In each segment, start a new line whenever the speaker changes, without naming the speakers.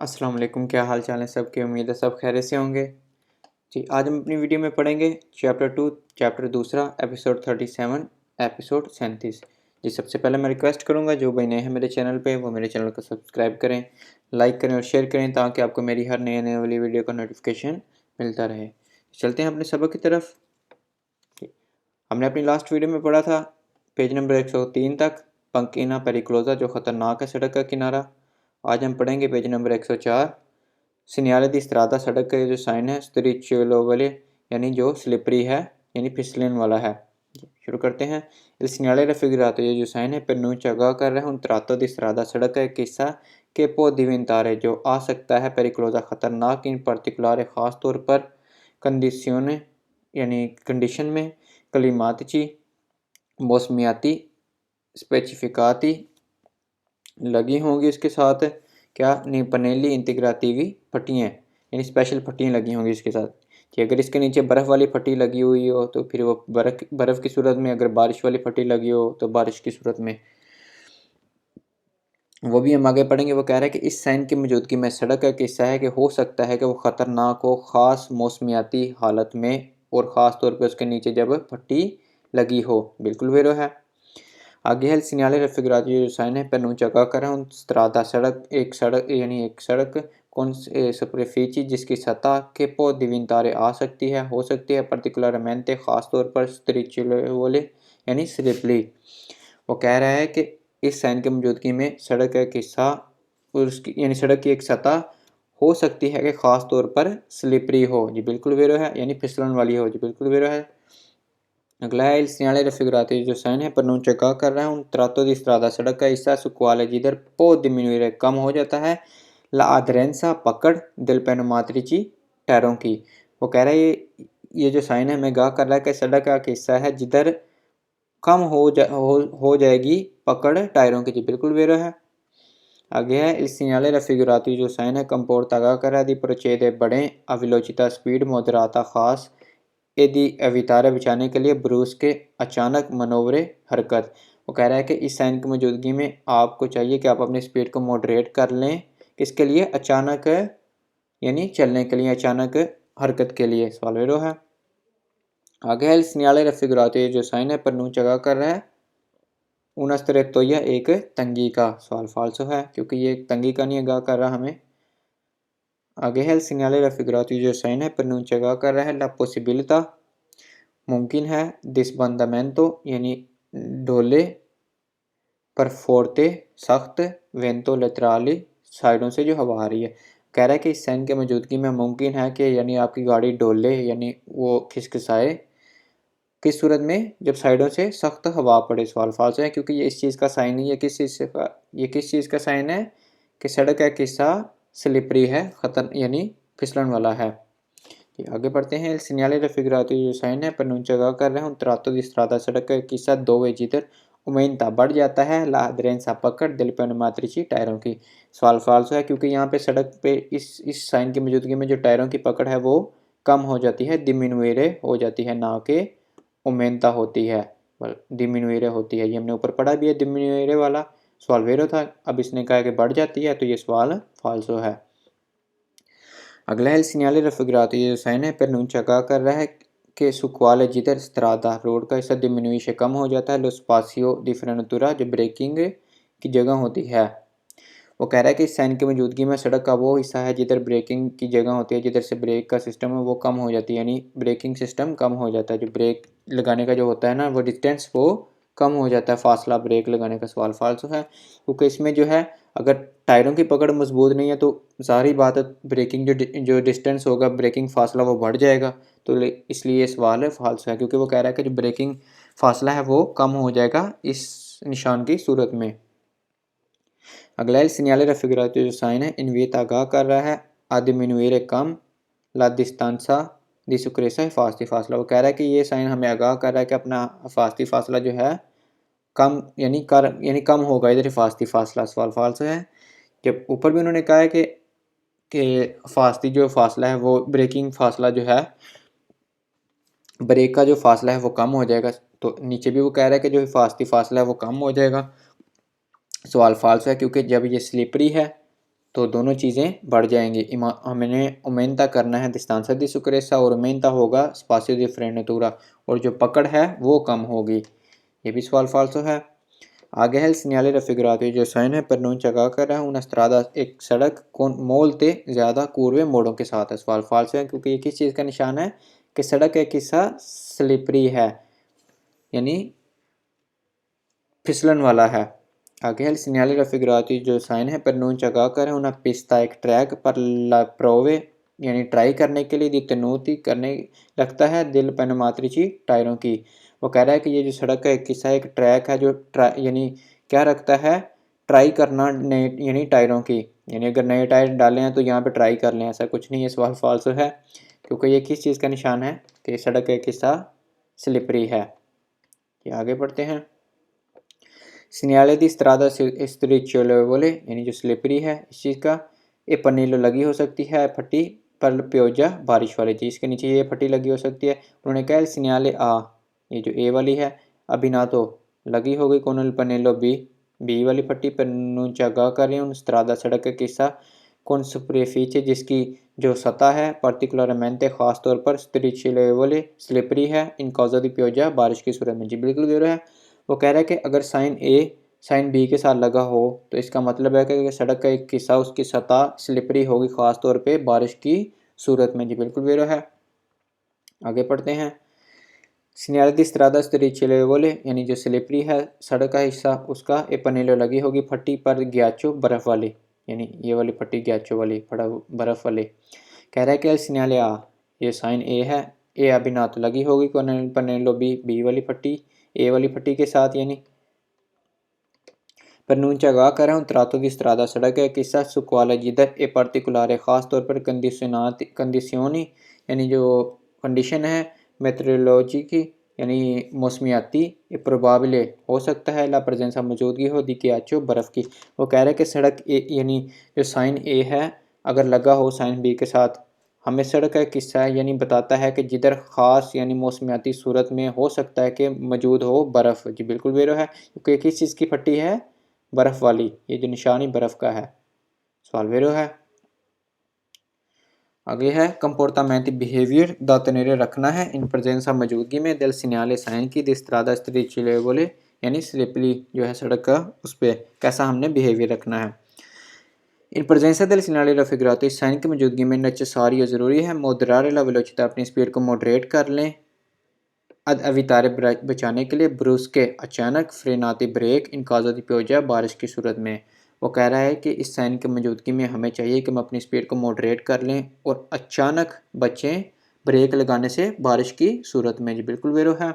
अस्सलाम वालेकुम, क्या हाल चाल है सबके। उम्मीद है सब खैरियत से होंगे। जी, आज हम अपनी वीडियो में पढ़ेंगे चैप्टर 2 चैप्टर दूसरा एपिसोड 37 एपिसोड 37। जी, सबसे पहले मैं रिक्वेस्ट करूंगा जो भाई नए हैं मेरे चैनल पे वो मेरे चैनल को सब्सक्राइब करें, लाइक करें और शेयर करें ताकि आपको मेरी हर नए नए वाली वीडियो का नोटिफिकेशन मिलता रहे। चलते हैं अपने सबक की तरफ। हमने अपनी लास्ट वीडियो में पढ़ा था पेज नंबर 103 तक, पंकीना पेरिक्लोजा जो ख़तरनाक है सड़क का किनारा। आज हम पढ़ेंगे पेज नंबर 104 सिनियाले दी स्त्रादा सड़क का जो साइन है स्त्रिचुलो वाले यानी जो स्लिपरी है यानी फिसलन वाला है। शुरू करते हैं। Il segnale raffigurato ये जो साइन है प्रनूncia गा कर रहे हैं उन tratto di strada सड़क का एक हिस्सा के può diventare जो आ सकता है पेरिक्लोजा खतरनाक इन particolare खास तौर पर कंडीशियोने यानी कंडीशन में क्लिमातिci मौसमियाती स्पेसिफिकाती लगी होंगी इसके साथ क्या पनेली इंटीग्राटिवी फटियाँ यानी स्पेशल फटियाँ लगी होंगी इसके साथ कि अगर इसके नीचे बर्फ़ वाली फटी लगी हुई हो तो फिर वो बर्फ़ की सूरत में, अगर बारिश वाली फटी लगी हो तो बारिश की सूरत में, वो भी हम आगे पढ़ेंगे। वो कह रहा है कि इस साइन की मौजूदगी में सड़क का एक हिस्सा है कि हो सकता है कि वो ख़तरनाक हो ख़ास मौसमियाती हालत में और ख़ास तौर पर उसके नीचे जब फटी लगी हो। बिल्कुल वेरो है। आगे है सिग्नल raffigurato जो साइन है प्रनूncia गा कर रहे हैं स्त्रादा सड़क यानी एक सड़क कौन सुपरफिची जिसकी सतह के पो दिविंतारे आ सकती है, हो सकती है पर्टिकुलरमेंटे खास तौर पर स्त्रिचुलोले यानी स्लिपली। वो कह रहा है कि इस साइन की मौजूदगी में सड़क का एक हिस्सा और उसकी यानी सड़क की एक सतह हो सकती है कि खास तौर पर स्लिपरी हो। जी बिल्कुल वेरो है, यानी फिसलन वाली हो। जी बिल्कुल वेरो है। अगला है il segnale raffigurato जो साइन है प्रनूncia गा कर रहा है उन tratto di strada सड़क का हिस्सा सुक्वाले जिधर può diminuire कम हो जाता है la aderenza पकड़ del pneumatrici टायरों की। वो कह रहा है ये जो साइन है हमें गा कर रहा है कि सड़क का हिस्सा है जिधर कम हो जाएगी पकड़ टायरों की। जी बिल्कुल वेरो है। आगे है il segnale raffigurato जो साइन है comporta गा कर रहा है di procede बढ़े a velocità स्पीड moderata खास यदि अवितारा बिछाने के लिए ब्रूस के अचानक मनोवरे हरकत। वो कह रहा है कि इस साइन की मौजूदगी में आपको चाहिए कि आप अपनी स्पीड को मॉडरेट कर लें, किसके लिए, अचानक यानी चलने के लिए, अचानक हरकत के लिए। सवाल वेरो है। आगे है सिग्नल raffigurato जो साइन है प्रनूncia गा कर रहा है una strettoia एक तंगी का। सवाल फाल्सो है क्योंकि ये एक तंगी का नहीं गा कर रहा हमें। आगे है सिग्नल raffigurato जो साइन है प्रनूncia गा कर रहा है la possibilità मुमकिन है डिस्बंदमेंटो यानी ढोले पर फोर्ते सख्त वेंतो लेतराली साइडों से जो हवा आ रही है। कह रहा है कि इस साइन की मौजूदगी में मुमकिन है कि यानी आपकी गाड़ी डोले यानी वो खिसखिसाए किस सूरत में, जब साइडों से सख्त हवा पड़े। सवाल फाल्स है क्योंकि ये इस चीज़ का साइन है। ये किस चीज़ का साइन है कि सड़क का किस्सा स्लिपरी है, खतर यानी फिसलन वाला है। आगे बढ़ते हैं। सिग्नल raffigurato जो साइन है प्रनूncia गा कर रहे हैं tratto di strada सड़क का किस्सा दो वे जिधर उमेनता बढ़ जाता है la aderenza पकड़ del pneumatrici टायरों की। सवाल फाल्स है क्योंकि यहाँ पे सड़क पे इस साइन की मौजूदगी में जो टायरों की पकड़ है वो कम हो जाती है, diminuire हो जाती है, ना कि उमेनता होती है, diminuire होती है। ये हमने ऊपर पढ़ा भी है diminuire वाला। सवाल वेरो था, अब इसने कहा कि बढ़ जाती है तो ये सवाल फाल्सो है। अगला है सिग्नल raffigurato ये साइन है प्रनूncia गा कर रहा है कि सुक्वाले जिधर स्त्रादा रोड का हिस्सा डिमिनुइश कम हो जाता है लो स्पासियो दी फ्रेनतुरा जो ब्रेकिंग की जगह होती है। वो कह रहा है कि इस साइन की मौजूदगी में सड़क का वो हिस्सा है जिधर ब्रेकिंग की जगह होती है, जिधर से ब्रेक का सिस्टम है वो कम हो जाती है, यानी ब्रेकिंग सिस्टम कम हो जाता है। जो ब्रेक लगाने का जो होता है ना वो डिस्टेंस वो कम हो जाता है, फासला ब्रेक लगाने का। सवाल फाल्सो है क्योंकि इसमें जो है अगर टायरों की पकड़ मजबूत नहीं है तो ज़ाहिर बात है ब्रेकिंग जो डिस्टेंस होगा, ब्रेकिंग फासला वो बढ़ जाएगा, तो इसलिए ये सवाल है फाल्सो है क्योंकि वो कह रहा है कि जो ब्रेकिंग फासला है वो कम हो जाएगा इस निशान की सूरत में। अगला है सिग्नल raffigurato जो साइन है इनविता आगाह कर रहा है आदिमिनुएरे कम ला डिस्टेंसा दी सुक्रेसा हिफाजती फासला। वो कह रहा है कि ये साइन हमें आगाह कर रहा है कि अपना हिफाजती फासला जो है कम यानी कम होगा इधर हिफाजती फासला। सवाल फाल्स है। जब ऊपर भी उन्होंने कहा है कि हिफाजती जो फासला है वो ब्रेकिंग फासला जो है, ब्रेक का जो फासला है वो कम हो जाएगा, तो नीचे भी वो कह रहा है कि जो हिफाजती फासला है वो कम हो जाएगा। सवाल फाल्स है क्योंकि जब ये स्लिपरी है तो दोनों चीज़ें बढ़ जाएंगी। हमें उमेनता करना है distanza di sicurezza और उमेनता होगा spazio di frenatura और जो पकड़ है वो कम होगी। ये भी सवाल फाल्सो है। आगे है segnale raffigurato जो साइन है pronuncia कर है una strada एक सड़क con molte ज़्यादा curve मोड़ों के साथ है। सवाल फाल्सो है क्योंकि ये किस चीज़ का निशान है कि सड़क एक हिस्सा स्लिपरी है यानी फिसलन वाला है। आगे है segnale raffigurati जो साइन है pronuncia कर है una pista एक ट्रैक पर la prove यानी ट्राई करने के लिए दितनूति करने लगता है दिल पनमात्रिची टायरों की। वो कह रहा है कि ये जो सड़क का एक हिस्सा एक ट्रैक है जो यानी क्या रखता है ट्राई करना नए यानी टायरों की, यानी अगर नए टायर डाले हैं तो यहाँ पे ट्राई कर लें, ऐसा कुछ नहीं है। सवाल फाल्सो है क्योंकि ये किस चीज़ का निशान है कि सड़क का एक हिस्सा स्लिपरी है। ये आगे बढ़ते हैं। सिनियाले दी स्त्रादा स्त्रिचोलेवोले यानी जो स्लिपरी है इस चीज़ का ये पनीलो लगी हो सकती है फटी पर प्योजा बारिश वाली चीज़ के नीचे ये फटी लगी हो सकती है। उन्होंने कहा सिनियाले आ ये जो ए वाली है अभी ना तो लगी हो गई कौन पनीलो बी वाली फटी पर नूचा गा कर रही हूँ स्त्रादा सड़क का किस्सा कौन सुपरफिचे जिसकी जो सतह है पर्टिकुलरमेंटे खास तौर पर स्त्रिचोलेवोले स्लिपरी है इन कॉजा दी प्योजा बारिश की सूरत में। जी बिल्कुल दे रहा है। वो कह रहा है कि अगर साइन ए साइन बी के साथ लगा हो तो इसका मतलब है कि सड़क का एक हिस्सा उसकी सतह स्लिपरी होगी खास तौर पे बारिश की सूरत में। जी बिल्कुल वेरो है। आगे पढ़ते हैं। सिनियारे दी स्त्रादा स्त्रिचोलेवोले यानी जो स्लिपरी है सड़क का हिस्सा उसका ए पनेलो लगी होगी फट्टी पर ग्याचो बर्फ वाली, यानी ये वाली फट्टी ग्याचो वाली बर्फ वाली। कह रहा है कि सिनियाले आ ये साइन ए है ए अभी ना तो लगी होगी पनेलो बी वाली फट्टी ए वाली फट्टी के साथ यानी प्रनूncia गा कर un tratto di strada सड़क है किस्सा सुकवाला जिधर ए पर्टिकुलर खास तौर पर कंडीशनी यानी जो कंडीशन है मेट्रोलॉजी की यानी मौसमियाती प्रोबाबले हो सकता है ला प्रेजेंसा मौजूदगी हो दी आचो बर्फ़ की। वो कह रहे हैं कि सड़क ए यानी जो साइन ए है अगर लगा हो साइन बी के साथ हमें सड़क का किस्सा है यानी बताता है कि जिधर ख़ास यानी मौसमियाती सूरत में हो सकता है कि मौजूद हो बर्फ़। जी बिल्कुल वेरो है क्योंकि किस चीज़ की फट्टी है बर्फ़ वाली, ये जो निशानी बर्फ़ का है। सवाल वेरो है। आगे है कंपोर्टामेंट बिहेवियर दा तनेरे रखना है इन प्रेजेंसा मौजूदगी में दिल सिन्याले साइन की दिस्त्रादा स्त्रिचोलेवोले यानी स्लिपली जो है सड़क का उस पर कैसा हमने बिहेवियर रखना है। इन प्रेजेंसा del segnale raffigurato इस साइन की मौजूदगी में नेसेसरी ज़रूरी है मॉडरेट ला वेलोसिटी अपनी स्पीड को मॉडरेट कर लें अद अवितारे बचाने के लिए ब्रूस्के अचानक फ्रेनाती ब्रेक इन काज़ा दी प्योजा बारिश की सूरत में। वो कह रहा है कि इस साइन की मौजूदगी में हमें चाहिए कि हम अपनी स्पीड को मॉडरेट कर लें और अचानक बचें ब्रेक लगाने से बारिश की सूरत में। जी बिल्कुल वेरो है।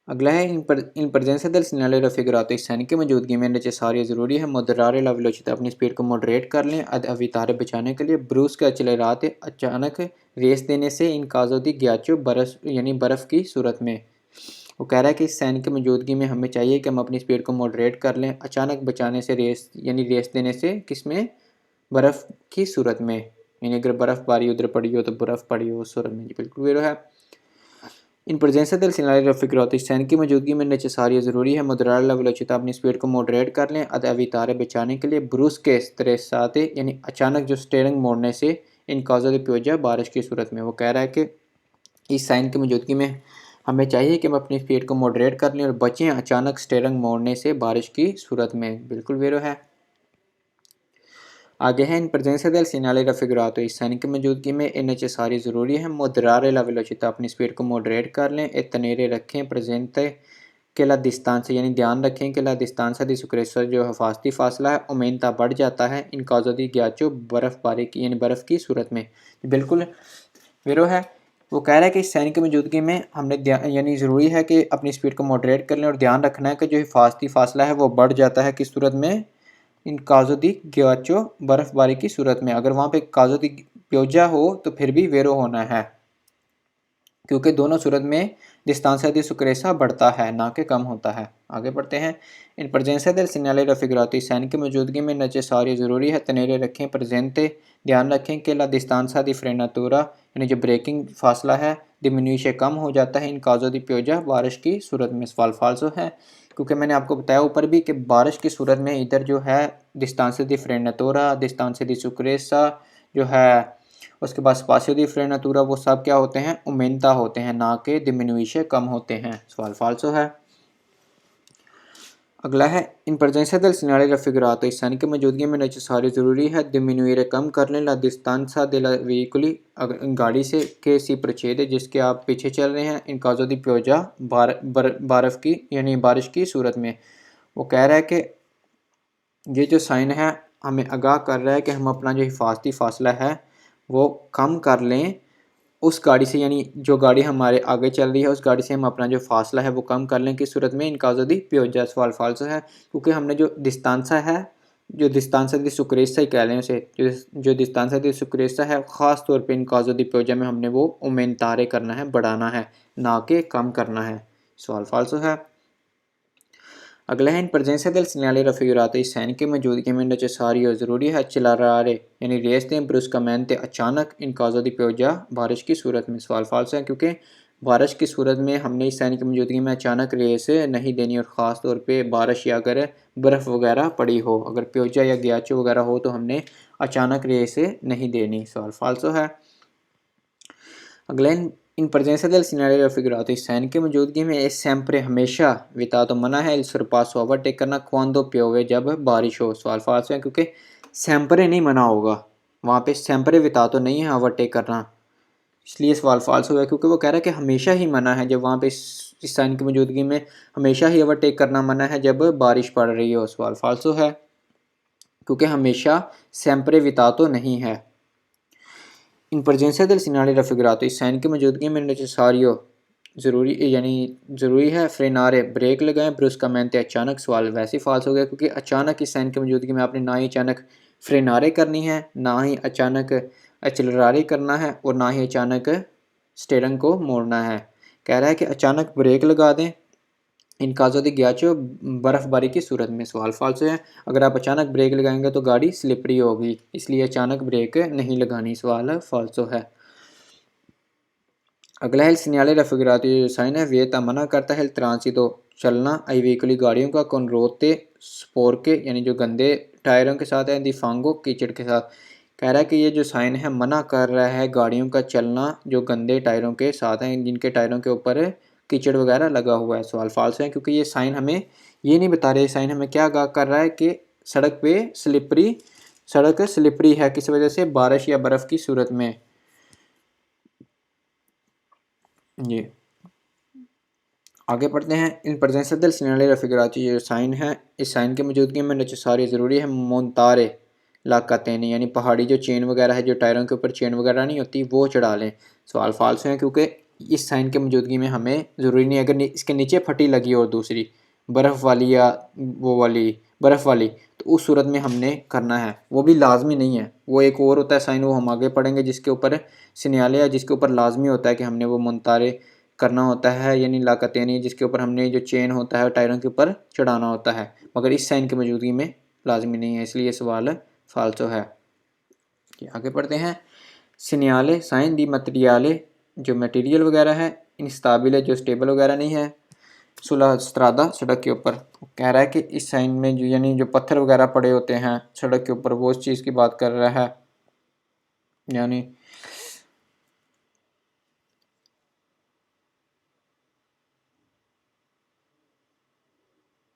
अगला है इन presenza del segnale raffigurato इस साइन की मौजूदगी में नेसेसरी ज़रूरी है मॉडरेट ला वेलोसिटी अपनी स्पीड को मॉडरेट कर लें अद अवितारे बचाने के लिए ब्रूस के अचलेराते अचानक रेस देने से इन काज़ो दी ग्याचो बर्फ यानी बर्फ़ की सूरत में। वो कह रहा है कि इस साइन की मौजूदगी में हमें चाहिए कि हम अपनी स्पीड को मॉडरेट कर लें अचानक बचाने से रेस यानी रेस देने से किसमें बर्फ़ की सूरत में, यानी अगर बर्फ़बारी उधर पड़ी हो तो बर्फ़ पड़ी हो उस सूरत में। बिल्कुल वेरो है। इन presenza del segnale raffigurato इस साइन की मौजूदगी में नेसेसरी ज़रूरी है मॉडरेट ला वेलोसिटी अपनी स्पीड को मॉडरेट कर लें अद अवितारे बचाने के लिए ब्रूस के स्ट्रेसाते यानी अचानक जो स्टीयरिंग मोड़ने से इन काज़ा दी प्योजा बारिश की सूरत में। वो कह रहा है कि इस साइन की मौजूदगी में हमें चाहिए कि हम अपनी स्पीड को मॉडरेट कर लें और बचें अचानक स्टीयरिंग मोड़ने से बारिश की सूरत में। बिल्कुल वेरो है। आगे है इन presenza del segnale raffigurato इस साइन की मौजूदगी में ए नेसेसरी ज़रूरी है मॉडरेट ला वेलोसिटी अपनी स्पीड को मॉडरेट कर लें ए तनेरे रखें प्रेजेंटे के ला distanza यानी ध्यान रखें कि ला distanza di sicurezza जो हिफाजती फासला है उमेनता बढ़ जाता है इन काज़ो दी ग्याचो बर्फ़बारी की यानी बर्फ़ की सूरत में। बिल्कुल वेरो है। वो कह रहा है कि इस साइन की मौजूदगी में हमने यानी ज़रूरी है कि अपनी स्पीड को मॉडरेट कर लें और ध्यान रखना है कि जो हिफाजती फासला है वो बढ़ जाता है किस सूरत में इन काज़ो दी ग्याचो बर्फ़बारी की सूरत में। अगर वहाँ पे काज़ो दी प्योजा हो तो फिर भी वेरो होना है क्योंकि दोनों सूरत में distanza di sicurezza बढ़ता है ना कि कम होता है। आगे बढ़ते हैं। इन presenza del segnale raffigurato sign की मौजूदगी में नेसेसरी ज़रूरी है तनेरे रखें प्रेजेंटे ध्यान रखें कि ला distanza di frenatura यानी जो ब्रेकिंग फासला है डिमिन्यूश कम हो जाता है इन काजो दी प्योजा बारिश की सूरत में। सवाल फाल्सो है, क्योंकि मैंने आपको बताया ऊपर भी कि बारिश की सूरत में इधर जो है डिस्टांस दी फ्रेनातोरा, डिस्टांस दी सुक्रेसा जो है, उसके बाद स्पासियो दी फ्रेनातोरा, वो सब क्या होते हैं, उमेंता होते हैं, ना कि डिमिन्यूश कम होते हैं। सवाल फाल्सो है। अगला है इन presenza del segnale raffigurato इस साइन की मौजूदगी में नेसेसरी ज़रूरी है diminuire कम करने la distanza della veicoli गाड़ी से के सी प्रच्छेद जिसके आप पीछे चल रहे हैं इन caso di pioggia बर्फ़ की यानी बारिश की सूरत में। वो कह रहा है कि ये जो साइन है हमें आगाह कर रहा है कि हम अपना जो हिफाजती फासला है वो कम कर लें उस गाड़ी से, यानी जो गाड़ी हमारे आगे चल रही है उस गाड़ी से हम अपना जो फासला है वो कम कर लें किस सूरत में, इन काजो दी प्योजा। सवाल फाल्सो है, क्योंकि हमने जो डिस्तांसा है, जो डिस्तांसा दी सुक्रेसा ही कह लें उसे, जो डिस्तांसा दी सुक्रेसा है ख़ास तौर पे इन काजो दी प्योजा में हमने वो उमेंतारे करना है, बढ़ाना है, ना कि कम करना है। सवाल फाल्सो है। अगला है इन presenza del segnale raffigurato इस साइन की मौजूदगी में necessario ज़रूरी है accelerare यानी रेस दें bruscamente अचानक इन caso di pioggia बारिश की सूरत में। सवाल फाल्स है, क्योंकि बारिश की सूरत में हमने इस साइन की मौजूदगी में अचानक रेस नहीं देनी, और ख़ास तौर पे बारिश या अगर बर्फ़ वगैरह पड़ी हो, अगर प्योजा या गयाचो वगैरह हो तो हमने अचानक रेस नहीं देनी। सवाल फाल्सो है। अगला इन presenza del segnale raffigurato इस साइन की मौजूदगी में è sempre हमेशा विता तो मना है, il sorpasso ओवरटेक करना quando piove जब बारिश हो। सवाल फाल्स है, क्योंकि sempre नहीं मना होगा, वहाँ पे sempre विता तो नहीं है ओवरटेक करना, इसलिए सवाल फाल्स हुआ है, क्योंकि वो कह रहा है कि हमेशा ही मना है, जब वहाँ पे इस साइन की मौजूदगी में हमेशा ही ओवरटेक करना मना है जब बारिश पड़ रही हो। सवाल फाल्सो है, क्योंकि हमेशा sempre विता तो नहीं है। इन presenza del segnale raffigurato इस साइन की मौजूदगी में necessario ज़रूरी यानी ज़रूरी है फ्रेनारे ब्रेक लगाएं bruscamente अचानक। सवाल वैसे ही फाल्स हो गया, क्योंकि अचानक इस साइन की मौजूदगी में आपने ना ही अचानक फ्रेनारे करनी है, ना ही अचानक एक्सेलरारे करना है, और ना ही अचानक स्टीयरिंग को मोड़ना है। कह रहा है कि अचानक ब्रेक लगा दें इन काजो दी गयाचो बर्फ़बारी की सूरत में। सवाल फाल्स है, अगर आप अचानक ब्रेक लगाएंगे तो गाड़ी स्लिपरी होगी, इसलिए अचानक ब्रेक नहीं लगानी। सवाल फाल्सो है। अगला है सिग्नल raffigurato जो साइन है वियता मना करता है ट्रांसितो चलना आई व्हीकली गाड़ियों का con rotte sporche यानी जो गंदे टायरों के साथ है, दी फांगो कीचड़ के साथ। कह रहा है कि ये जो साइन है मना कर रहा है गाड़ियों का चलना जो गंदे टायरों के साथ हैं, जिनके टायरों के ऊपर कीचड़ वगैरह लगा हुआ है। सवाल फाल्स है, क्योंकि ये साइन हमें ये नहीं बता रहे, साइन हमें क्या आगाह कर रहा है कि सड़क स्लिपरी है, किस वजह से, बारिश या बर्फ़ की सूरत में। ये आगे पढ़ते हैं इन presenza del segnale raffigurato जो साइन है इस साइन की मौजूदगी में necessario ज़रूरी है मोंतारे ला catene यानी पहाड़ी जो चेन वगैरह है, जो टायरों के ऊपर चेन वगैरह नहीं होती वो चढ़ा लें। सवाल फाल्स है, क्योंकि इस साइन की मौजूदगी में हमें ज़रूरी नहीं, अगर इसके नीचे फटी लगी और दूसरी बर्फ़ वाली या वो वाली बर्फ़ वाली, तो उस सूरत में हमने करना है, वो भी लाजमी नहीं है। वो एक और होता है साइन, वो हम आगे पढ़ेंगे, जिसके ऊपर सिग्नल या जिसके ऊपर लाजमी होता है कि हमने वो मोंतारे करना होता है, यानी लाकत यानी जिसके ऊपर हमने जो चेन होता है टायरों के ऊपर चढ़ाना होता है, मगर इस साइन की मौजूदगी में लाजमी नहीं है, इसलिए सवाल फाल्सो है। आगे पढ़ते हैं सिग्नल साइन दी मटेरियले जो मटेरियल वगैरह है इंस्टेबल जो स्टेबल वगैरह नहीं है सुला स्त्रादा सड़क के ऊपर। कह रहा है कि इस साइन में जो यानी जो पत्थर वगैरह पड़े होते हैं सड़क के ऊपर, वो उस चीज़ की बात कर रहा है, यानी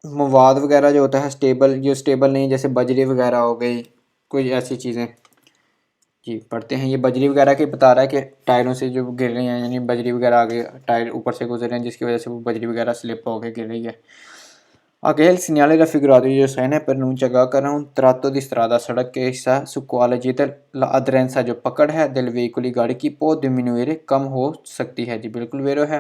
मवाद वगैरह जो होता है स्टेबल, जो स्टेबल नहीं, जैसे बजरी वगैरह हो गई, कोई ऐसी चीज़ें। जी पढ़ते हैं, ये बजरी वगैरह के बता रहा है कि टायरों से जो गिर रही हैं, यानी बजरी वगैरह आगे टायर ऊपर से गुजर रहे हैं, जिसकी वजह से वो बजरी वगैरह स्लिप होकर गिर रही है। आगे il segnale raffigurato जो साइन है प्रनूंचा गा कर रहा हूँ tratto di strada सड़क के हिस्सा su quale जिधर l'aderenza जो पकड़ है del veicoli गाड़ी की può diminuire कम हो सकती है। जी बिल्कुल वेरो है।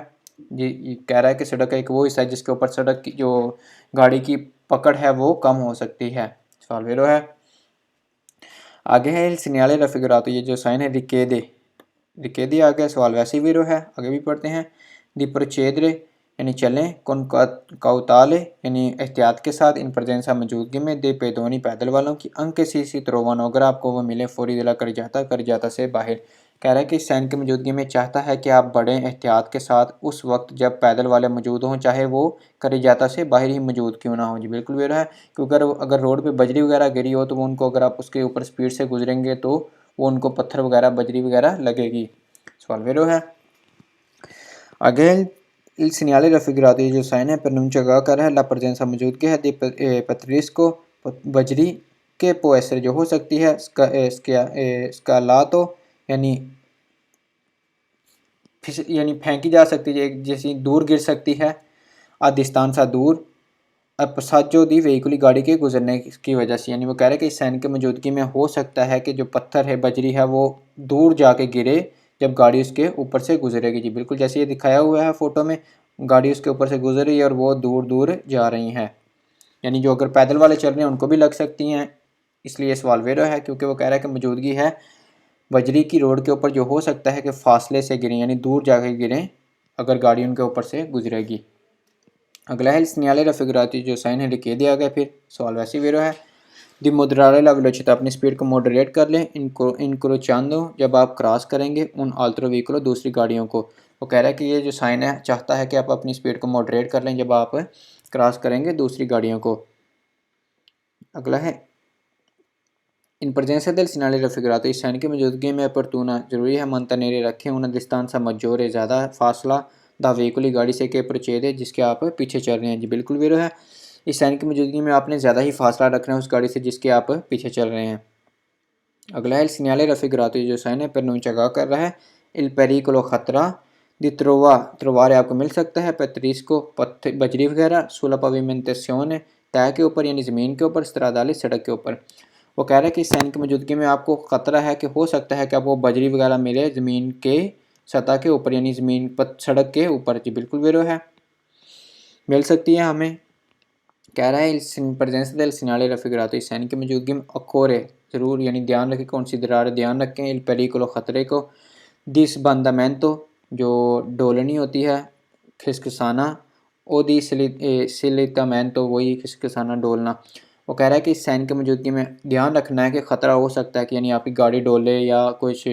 जी ये कह रहा है कि सड़क का एक वो हिस्सा है जिसके ऊपर सड़क की जो गाड़ी की पकड़ है वो कम हो सकती है। सवाल वेरो है। आगे है il segnale raffigurato ये जो साइन है रिकेदे आ गया, सवाल वैसे ही वेरो है। आगे भी पढ़ते हैं दी procedere यानी चलें con cautele यानी एहतियात के साथ इन presenza मौजूदगी में दे pedoni पैदल वालों की anche se si trovano अगर आपको वो मिले फौरी दिला कर जाता से बाहर। कह रहा है कि सैन की मौजूदगी में चाहता है कि आप बड़े एहतियात के साथ उस वक्त जब पैदल वाले मौजूद हों, चाहे वो करीजाता से बाहर ही मौजूद क्यों ना हो। जी बिल्कुल भी रहा है, क्योंकि अगर रोड पे बजरी वगैरह गिरी हो तो वो उनको, अगर आप उसके ऊपर स्पीड से गुजरेंगे तो वो उनको पत्थर वगैरह बजरी वगैरह लगेगी। सवाल वेरो है आगे। Il segnale raffigurato जो साइन है per non कर है ला presenza मौजूदगी है दी पत्रिस्को बजरी के può essere जो हो सकती है scalato यानी फेंकी जा सकती है, जैसी दूर गिर सकती है, आ डिस्टेंसा दूर, अब passaggio दी व्हीकल गाड़ी के गुजरने की वजह से। यानी वो कह रहे हैं कि सैन की मौजूदगी में हो सकता है कि जो पत्थर है, बजरी है, वो दूर जाके गिरे जब गाड़ी उसके ऊपर से गुजरेगी। जी बिल्कुल जैसे ये दिखाया हुआ है फोटो में, गाड़ी उसके ऊपर से गुजर रही है और वो दूर दूर जा रही हैं। यानी जो अगर पैदल वाले चल रहे हैं उनको भी लग सकती हैं, इसलिए सवाल वेरो है, क्योंकि वो कह रहा है कि मौजूदगी है बजरी की रोड के ऊपर जो हो सकता है कि फासले से गिरें, यानी दूर जाके गिरें अगर गाड़ी उनके ऊपर से गुजरेगी। अगला है सिग्नले raffigurati जो साइन है लिखे दिया गया। फिर सवाल वैसे वेरो है दी मोडराले ला वेलोसिटी, अपनी स्पीड को मॉडरेट कर लें। इनको चांदो जब आप क्रॉस करेंगे उन आल्ट्रो व्हीकलो दूसरी गाड़ियों को। वो कह रहा है कि ये जो साइन है चाहता है कि आप अपनी स्पीड को मॉडरेट कर लें जब आप क्रॉस करेंगे दूसरी गाड़ियों को। अगला है इन presenza del segnale raffigurato, इस साइन की मौजूदगी में अपर्तूना जरूरी है mantenere रखें una distanza maggiore ज़्यादा फासला दा व्हीकल गाड़ी से के procede जिसके आप पीछे चल रहे हैं। जी बिल्कुल वेरो है, इस साइन की मौजूदगी में आपने ज़्यादा ही फासला रखना है उस गाड़ी से जिसके आप पीछे चल रहे हैं। अगला है सिग्नले raffigurato जो साइन है पर नुंचगा कर रहा है il pericolo खतरा दी त्रोवारे आपको मिल सकता है पैतरीस को पत्थर बजरी वगैरह सुला pavimentazione तय के ऊपर यानी ज़मीन के ऊपर, stradali सड़क के ऊपर। वो कह रहा है कि सैन की मौजूदगी में आपको ख़तरा है कि हो सकता है कि आपको बजरी वगैरह मिले ज़मीन के सतह के ऊपर, यानी ज़मीन पर सड़क के ऊपर। जी बिल्कुल वेरो है, मिल सकती है हमें। कह रहा है प्रेजेंस del segnale raffigurato, इस सैन की मौजूदगी में occorre ज़रूर, यानी ध्यान रखें, considerare ध्यान रखें il pericolo खतरे को, disbandamento जो डोलनी होती है, खिसखिसाना, ओ दी slittamento वही खिसखिसाना डोलना। वो कह रहा है कि इस साइन की मौजूदगी में ध्यान रखना है कि ख़तरा हो सकता है कि यानी आपकी गाड़ी डोले या कुछ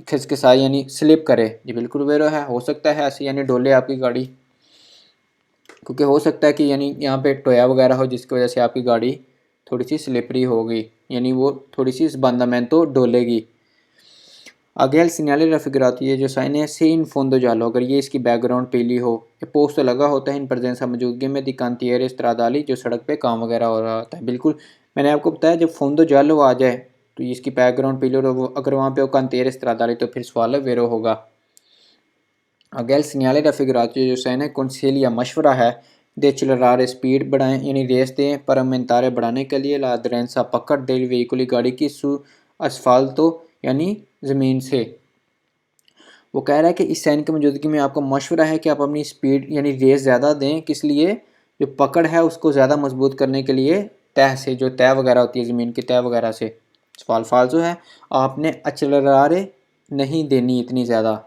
खिसखिसाई यानी स्लिप करे। जी बिल्कुल वेरो है, हो सकता है ऐसे यानी डोले आपकी गाड़ी, क्योंकि हो सकता है कि यानी यहाँ पे टोया वगैरह हो जिसकी वजह से आपकी गाड़ी थोड़ी सी स्लिपरी होगी, यानी वो थोड़ी सी इस बंदामेंतो डोलेगी। आगे सिग्नले raffigurato ये जो साइन है से इन फोंदो जालो, अगर ये इसकी बैकग्राउंड पीली हो, ये पोस्ट तो लगा होता है इन presenza मौजूदगी में दी cantiere stradali जो सड़क पे काम वगैरह हो रहा होता है। बिल्कुल मैंने आपको बताया जब फोंदो जालो आ जाए तो इसकी बैकग्राउंड पीली हो, अगर वहाँ पे वो cantiere stradali तो फिर सवाल वेरो होगा। आगे सिग्नले raffigurato जो साइन है consiglia मशवरा है दे accelerare स्पीड बढ़ाएं यानी रेस दें पर aumentare बढ़ाने के लिए la aderenza पकड़ del veicoli गाड़ी की su asfalto यानी ज़मीन से। वो कह रहा है कि इस साइन की मौजूदगी में आपको मशवरा है कि आप अपनी स्पीड यानी रेस ज़्यादा दें, किस लिए, जो पकड़ है उसको ज़्यादा मजबूत करने के लिए, तह से, जो तह वगैरह होती है ज़मीन की तह वगैरह से। सवाल फालतू है, आपने अचलरारे नहीं देनी इतनी ज़्यादा।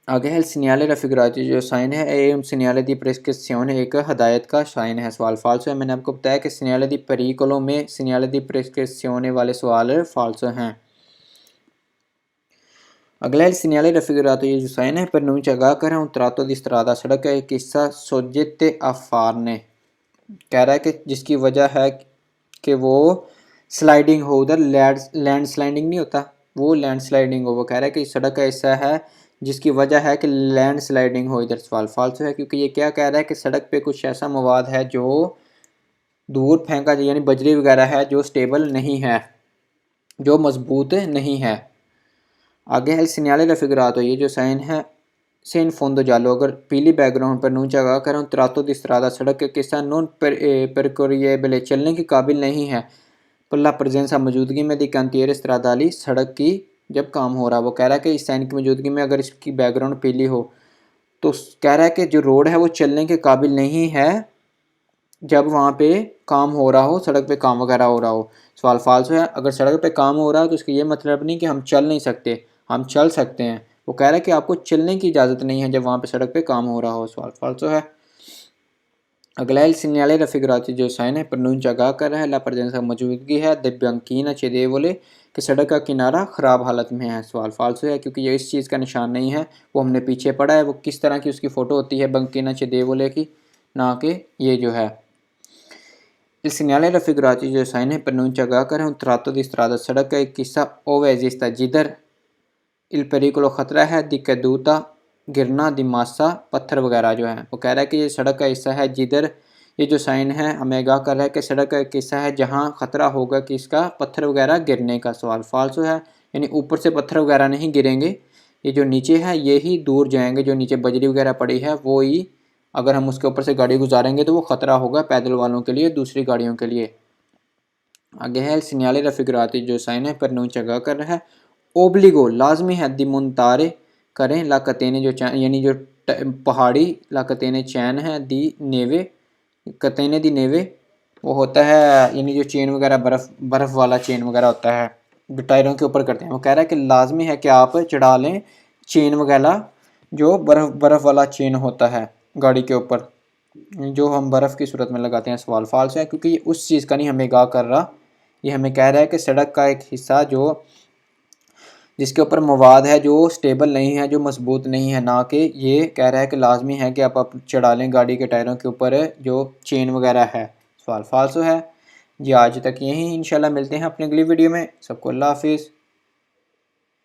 आगे है सिग्नले raffigurato जो साइन है ए सिग्नले दी प्रेस्क्रिप्शियोने एक हदायत का साइन है। सवाल फालसो है, मैंने आपको बताया कि सिग्नले दी पेरिकोलो में सिग्नले दी प्रेस्क्रिप्शियोने वाले सवाल फालसो हैं। अगला है सिग्नले raffigurato ये जो साइन है per non कर un tratto di strada सड़क का एक हिस्सा सोजेते अफारने, कह रहा है कि जिसकी वजह है कि वो स्लाइडिंग हो, उधर लैंड स्लाइडिंग नहीं होता, वो लैंड स्लाइडिंग हो। वो कह रहा है कि सड़क का हिस्सा है जिसकी वजह है कि लैंड स्लाइडिंग हो। इधर सवाल फालतू है, क्योंकि ये क्या कह रहा है कि सड़क पे कुछ ऐसा मवाद है जो दूर फेंका जाए, यानी बजरी वगैरह है जो स्टेबल नहीं है, जो मजबूत नहीं है। आगे है सिग्नले raffigurato ये जो साइन है से इन फोंदो जालो, अगर पीली बैकग्राउंड पर नूचा गा कर त्रातो दी स्त्रादा सड़क के किस्सा नॉन परकोरिएबले चलने के काबिल नहीं है, पल्ला प्रेजेंसा मौजूदगी में दी cantiere stradali सड़क की जब काम हो रहा। वो कह रहा है कि इस साइन की मौजूदगी में अगर इसकी बैकग्राउंड पीली हो तो कह रहा है कि जो रोड है वो चलने के काबिल नहीं है जब वहाँ पे काम हो रहा हो, सड़क पे काम वगैरह हो रहा हो। सवाल फालतू है, अगर सड़क पे काम हो रहा है तो इसका ये मतलब नहीं कि हम चल नहीं सकते, हम चल सकते हैं। वो कह रहा है कि आपको चलने की इजाज़त नहीं है जब वहाँ पे सड़क पे काम हो रहा हो। सवाल फालतू है। अगला है सिग्नल रफिगराती जो साइन है प्रनून जगह कर रहा है ला प्रेजेंस का मौजूदगी है दिव्यांकीन चेदे बोले कि सड़क का किनारा ख़राब हालत में है। सवाल फालसू है क्योंकि ये इस चीज़ का निशान नहीं है, वो हमने पीछे पढ़ा है। वो किस तरह की उसकी फ़ोटो होती है बंकीना चेदे बोले की, ना कि ये जो है। Il segnale raffigurato जो साइन है pronuncia कर है un tratto di strada सड़क का एक किस्सा ove esista जिधर il pericolo खतरा है di caduta गिरना di massa पत्थर वगैरह जो है। वो कह रहा है कि ये सड़क का हिस्सा है जिधर, ये जो साइन है हमें आगाह कर रहा है कि सड़क का एक हिस्सा है जहाँ खतरा होगा कि इसका पत्थर वगैरह गिरने का। सवाल फालसू है, यानी ऊपर से पत्थर वगैरह नहीं गिरेंगे, ये जो नीचे है ये ही दूर जाएंगे, जो नीचे बजरी वगैरह पड़ी है वो ही, अगर हम उसके ऊपर से गाड़ी गुजारेंगे तो वो ख़तरा होगा पैदल वालों के लिए, दूसरी गाड़ियों के लिए। आगे है सिग्नल रफिगराती जो साइन है पर नून जगह कर रहा है ओब्लिगो लाजमी है दिमुनतारे करें लाकतेने जो चैन, यानी जो पहाड़ी लाकतेने चैन है दी नेवे कतेने दी नेवे, वो होता है यानी जो चेन वगैरह बर्फ़ वाला चेन वगैरह होता है जो टायरों के ऊपर करते हैं। वो कह रहा है कि लाजमी है कि आप चढ़ा लें चेन वगैरह, जो बर्फ़ वाला चेन होता है गाड़ी के ऊपर, जो हम बर्फ़ की सूरत में लगाते हैं। सवाल फाल्स है क्योंकि ये उस चीज़ का नहीं हमें आगाह कर रहा, ये हमें कह रहा है कि सड़क का एक हिस्सा जो जिसके ऊपर मवाद है जो स्टेबल नहीं है, जो मजबूत नहीं है, ना कि ये कह रहा है कि लाजमी है कि आप चढ़ा लें गाड़ी के टायरों के ऊपर जो चेन वगैरह है। सवाल फाल्सो है जी। आज तक यहीं, इंशाल्लाह मिलते हैं अपनी अगली वीडियो में। सबको अल्लाह हाफिज़।